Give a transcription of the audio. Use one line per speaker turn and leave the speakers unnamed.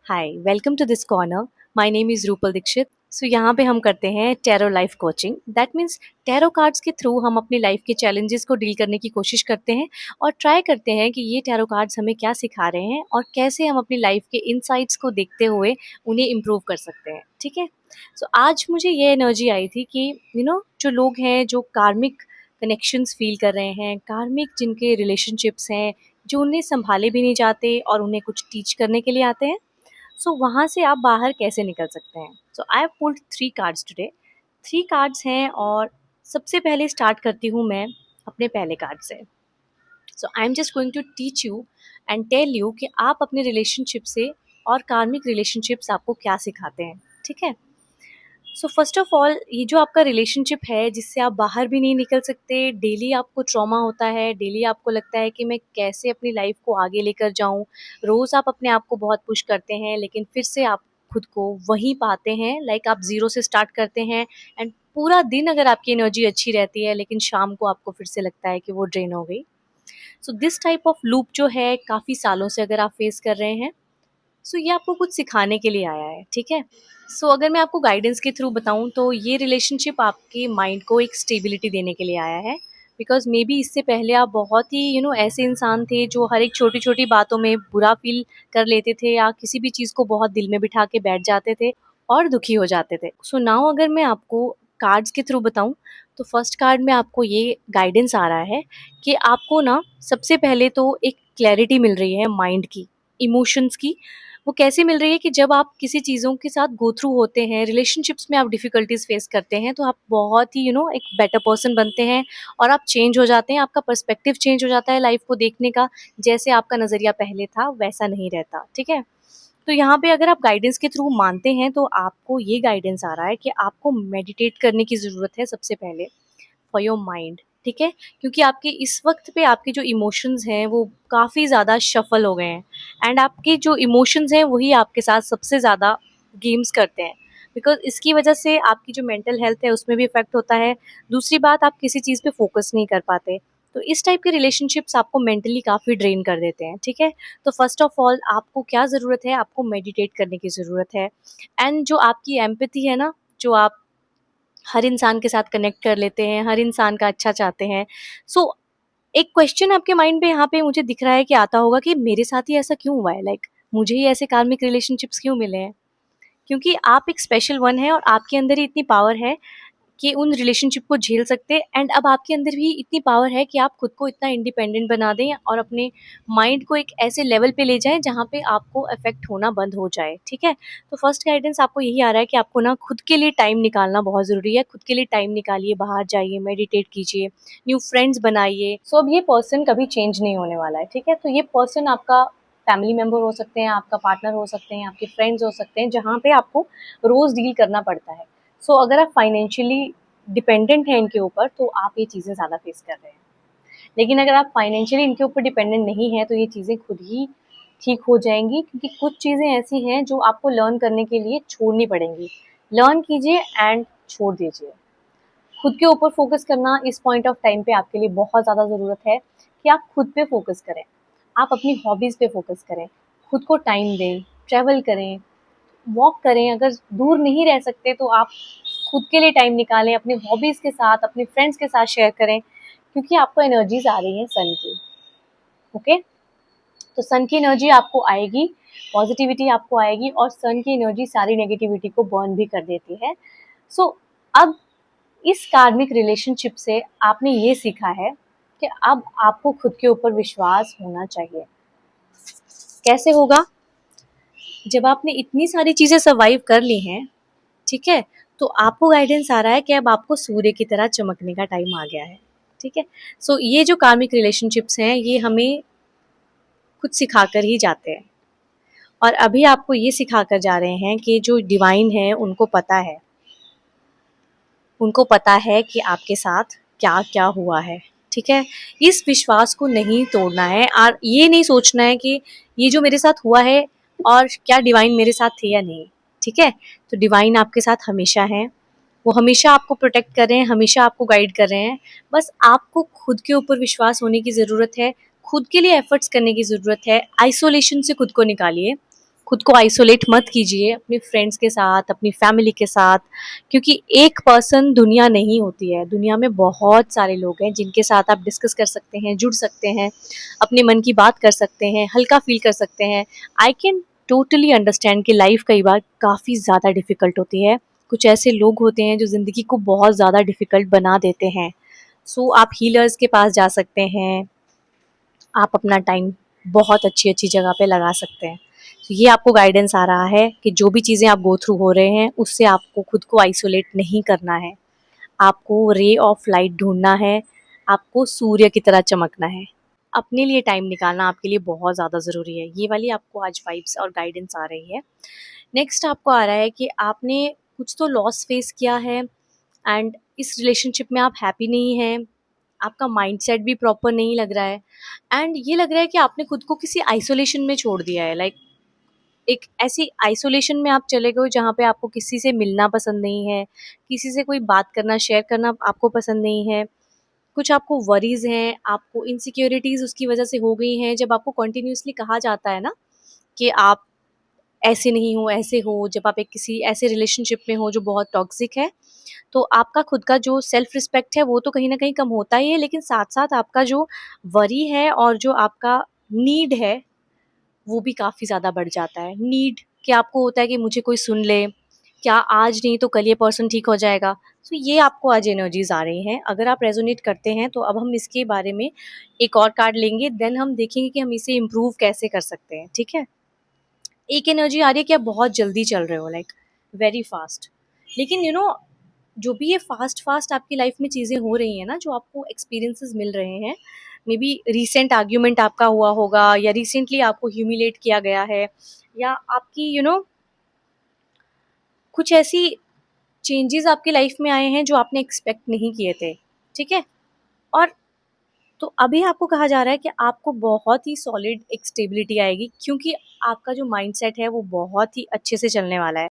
Hi welcome to this corner. My name is Rupal Dixit. So यहाँ पे हम करते हैं tarot life coaching. That means tarot cards के थ्रू हम अपनी लाइफ के चैलेंजेस को डील करने की कोशिश करते हैं और ट्राई करते हैं कि ये टैरो कार्ड्स हमें क्या सिखा रहे हैं और कैसे हम अपनी लाइफ के इनसाइट्स को देखते हुए उन्हें इम्प्रूव कर सकते हैं। ठीक है। सो आज मुझे ये एनर्जी आई थी कि जो लोग हैं जो कार्मिक कनेक्शंस फील कर रहे हैं, कार्मिक जिनके रिलेशनशिप्स हैं, जो उन्हें संभाले भी नहीं जाते और उन्हें कुछ टीच करने के लिए आते हैं, सो वहाँ से आप बाहर कैसे निकल सकते हैं। So I have pulled 3 cards today. 3 cards हैं और सबसे पहले स्टार्ट करती हूँ मैं अपने पहले कार्ड से। So I am just going to teach you and tell you कि आप अपने रिलेशनशिप से और कार्मिक रिलेशनशिप्स आपको क्या सिखाते हैं। ठीक है। सो फर्स्ट ऑफ ऑल, ये जो आपका रिलेशनशिप है जिससे आप बाहर भी नहीं निकल सकते, डेली आपको ट्रॉमा होता है, डेली आपको लगता है कि मैं कैसे अपनी लाइफ को आगे लेकर जाऊं, रोज़ आप अपने आप को बहुत पुश करते हैं लेकिन फिर से आप खुद को वहीं पाते हैं। लाइक आप ज़ीरो से स्टार्ट करते हैं एंड पूरा दिन अगर आपकी एनर्जी अच्छी रहती है लेकिन शाम को आपको फिर से लगता है कि वो ड्रेन हो गई। So this type of loop जो है काफ़ी सालों से अगर आप फेस कर रहे हैं, सो ये आपको कुछ सिखाने के लिए आया है। ठीक है। सो अगर मैं आपको गाइडेंस के थ्रू बताऊं तो ये रिलेशनशिप आपके माइंड को एक स्टेबिलिटी देने के लिए आया है। बिकॉज मे बी इससे पहले आप बहुत ही ऐसे इंसान थे जो हर एक छोटी छोटी बातों में बुरा फील कर लेते थे या किसी भी चीज़ को बहुत दिल में बिठा के बैठ जाते थे और दुखी हो जाते थे। सो नाउ अगर मैं आपको कार्ड्स के थ्रू बताऊं तो फर्स्ट कार्ड में आपको ये गाइडेंस आ रहा है कि आपको ना सबसे पहले तो एक क्लैरिटी मिल रही है माइंड की, इमोशंस की। वो कैसे मिल रही है कि जब आप किसी चीज़ों के साथ गो थ्रू होते हैं, रिलेशनशिप्स में आप डिफ़िकल्टीज़ फेस करते हैं, तो आप बहुत ही एक बेटर पर्सन बनते हैं और आप चेंज हो जाते हैं, आपका पर्सपेक्टिव चेंज हो जाता है लाइफ़ को देखने का। जैसे आपका नज़रिया पहले था, वैसा नहीं रहता। ठीक है? तो यहाँ पे अगर आप गाइडेंस के थ्रू मानते हैं, तो आपको ये गाइडेंस आ रहा है कि आपको मेडिटेट करने की ज़रूरत है सबसे पहले, फॉर योर माइंड। ठीक है। क्योंकि आपके इस वक्त पे आपके जो इमोशंस हैं वो काफ़ी ज़्यादा शफल हो गए हैं एंड आपके जो इमोशंस हैं वही आपके साथ सबसे ज़्यादा गेम्स करते हैं। बिकॉज इसकी वजह से आपकी जो मेंटल हेल्थ है उसमें भी इफेक्ट होता है। दूसरी बात, आप किसी चीज़ पे फोकस नहीं कर पाते। तो इस टाइप के रिलेशनशिप्स आपको मेंटली काफ़ी ड्रेन कर देते हैं। ठीक है। तो फर्स्ट ऑफ ऑल आपको क्या ज़रूरत है, आपको मेडिटेट करने की ज़रूरत है। एंड जो आपकी एम्पैथी है ना, जो आप हर इंसान के साथ कनेक्ट कर लेते हैं, हर इंसान का अच्छा चाहते हैं। सो एक क्वेश्चन आपके माइंड में यहाँ पे मुझे दिख रहा है कि आता होगा कि मेरे साथ ही ऐसा क्यों हुआ है, लाइक मुझे ही ऐसे कार्मिक रिलेशनशिप्स क्यों मिले हैं। क्योंकि आप एक स्पेशल वन है और आपके अंदर ही इतनी पावर है कि उन रिलेशनशिप को झेल सकते हैं। एंड अब आपके अंदर भी इतनी पावर है कि आप खुद को इतना इंडिपेंडेंट बना दें और अपने माइंड को एक ऐसे लेवल पे ले जाएं जहाँ पे आपको अफेक्ट होना बंद हो जाए। ठीक है। तो फर्स्ट गाइडेंस आपको यही आ रहा है कि आपको ना खुद के लिए टाइम निकालना बहुत ज़रूरी है। खुद के लिए टाइम निकालिए, बाहर जाइए, मेडिटेट कीजिए, न्यू फ्रेंड्स बनाइए। सो अब ये पर्सन कभी चेंज नहीं होने वाला है। ठीक है। तो ये पर्सन आपका फैमिली मेम्बर हो सकते हैं, आपका पार्टनर हो सकते हैं, आपके फ्रेंड्स हो सकते हैं, जहाँ पे आपको रोज़ डील करना पड़ता है। सो अगर आप फाइनेंशियली डिपेंडेंट हैं इनके ऊपर तो आप ये चीज़ें ज़्यादा फेस कर रहे हैं। लेकिन अगर आप फाइनेंशियली इनके ऊपर डिपेंडेंट नहीं हैं तो ये चीज़ें खुद ही ठीक हो जाएंगी। क्योंकि कुछ चीज़ें ऐसी हैं जो आपको लर्न करने के लिए छोड़नी पड़ेंगी। लर्न कीजिए एंड छोड़ दीजिए। खुद के ऊपर फोकस करना इस पॉइंट ऑफ टाइम पे आपके लिए बहुत ज़्यादा ज़रूरत है कि आप खुद पे फोकस करें, आप अपनी हॉबीज़ पे फोकस करें, खुद को टाइम दें, ट्रैवल करें, वॉक करें। अगर दूर नहीं रह सकते तो आप खुद के लिए टाइम निकालें, अपने हॉबीज़ के साथ, अपने फ्रेंड्स के साथ शेयर करें। क्योंकि आपको एनर्जीज आ रही हैं सन की। ओके। तो सन की एनर्जी आपको आएगी, पॉजिटिविटी आपको आएगी और सन की एनर्जी सारी नेगेटिविटी को बर्न भी कर देती है। सो अब इस कार्मिक रिलेशनशिप से आपने ये सीखा है कि अब आपको खुद के ऊपर विश्वास होना चाहिए। कैसे होगा? जब आपने इतनी सारी चीज़ें सर्वाइव कर ली हैं, ठीक है, तो आपको गाइडेंस आ रहा है कि अब आपको सूर्य की तरह चमकने का टाइम आ गया है। ठीक है। सो ये जो कार्मिक रिलेशनशिप्स हैं ये हमें कुछ सिखाकर ही जाते हैं और अभी आपको ये सिखाकर जा रहे हैं कि जो डिवाइन है उनको पता है कि आपके साथ क्या क्या हुआ है। ठीक है। इस विश्वास को नहीं तोड़ना है और ये नहीं सोचना है कि ये जो मेरे साथ हुआ है और क्या डिवाइन मेरे साथ थे या नहीं। ठीक है। तो डिवाइन आपके साथ हमेशा है, वो हमेशा आपको प्रोटेक्ट कर रहे हैं, हमेशा आपको गाइड कर रहे हैं। बस आपको खुद के ऊपर विश्वास होने की ज़रूरत है, खुद के लिए एफर्ट्स करने की ज़रूरत है। आइसोलेशन से खुद को निकालिए, खुद को आइसोलेट मत कीजिए अपने फ्रेंड्स के साथ, अपनी फैमिली के साथ, क्योंकि एक पर्सन दुनिया नहीं होती है। दुनिया में बहुत सारे लोग हैं जिनके साथ आप डिस्कस कर सकते हैं, जुड़ सकते हैं, अपने मन की बात कर सकते हैं, हल्का फ़ील कर सकते हैं। आई कैन टोटली अंडरस्टैंड कि लाइफ़ कई बार काफ़ी ज़्यादा डिफ़िकल्ट होती है। कुछ ऐसे लोग होते हैं जो ज़िंदगी को बहुत ज़्यादा डिफ़िकल्ट बना देते हैं। सो आप हीलर्स के पास जा सकते हैं, आप अपना टाइम बहुत अच्छी-अच्छी जगह पे लगा सकते हैं। तो ये आपको गाइडेंस आ रहा है कि जो भी चीज़ें आप गो थ्रू हो रहे हैं, उससे आपको खुद को आइसोलेट नहीं करना है। आपको रे ऑफ लाइट ढूँढना है, आपको सूर्य की तरह चमकना है। अपने लिए टाइम निकालना आपके लिए बहुत ज़्यादा ज़रूरी है। ये वाली आपको आज वाइब्स और गाइडेंस आ रही है। नेक्स्ट आपको आ रहा है कि आपने कुछ तो लॉस फेस किया है एंड इस रिलेशनशिप में आप हैप्पी नहीं हैं, आपका माइंडसेट भी प्रॉपर नहीं लग रहा है एंड ये लग रहा है कि आपने खुद को किसी आइसोलेशन में छोड़ दिया है। लाइक एक ऐसी आइसोलेशन में आप चले गए हो जहाँ पे आपको किसी से मिलना पसंद नहीं है, किसी से कोई बात करना, शेयर करना आपको पसंद नहीं है। कुछ आपको वरीज़ हैं, आपको इनसिक्योरिटीज़ उसकी वजह से हो गई हैं। जब आपको कंटिन्यूअसली कहा जाता है ना कि आप ऐसे नहीं हो, ऐसे हो, जब आप एक किसी ऐसे रिलेशनशिप में हो जो बहुत टॉक्सिक है, तो आपका खुद का जो सेल्फ रिस्पेक्ट है वो तो कहीं न कहीं कम होता ही है, लेकिन साथ-साथ आपका जो वरी है और जो आपका नीड है, वो भी काफ़ी ज़्यादा बढ़ जाता है। नीड कि आपको होता है कि मुझे कोई सुन ले, क्या आज नहीं तो कल ये पर्सन ठीक हो जाएगा। तो ये आपको आज एनर्जीज़ आ रही हैं। अगर आप रेज़ोनेट करते हैं तो अब हम इसके बारे में एक और कार्ड लेंगे, देन हम देखेंगे कि हम इसे इम्प्रूव कैसे कर सकते हैं, ठीक है? एक एनर्जी आ रही है कि आप बहुत जल्दी चल रहे हो, लाइक वेरी फास्ट। लेकिन जो भी ये फास्ट फास्ट आपकी लाइफ में चीज़ें हो रही हैं ना, जो आपको एक्सपीरियंसेस मिल रहे हैं, मे बी रिसेंट आर्ग्यूमेंट आपका हुआ होगा या रिसेंटली आपको ह्यूमिलेट किया गया है, या आपकी कुछ ऐसी चेंजेस आपकी लाइफ में आए हैं जो आपने एक्सपेक्ट नहीं किए थे, ठीक है? और तो अभी आपको कहा जा रहा है कि आपको बहुत ही सॉलिड एक स्टेबिलिटी आएगी, क्योंकि आपका जो माइंडसेट है वो बहुत ही अच्छे से चलने वाला है।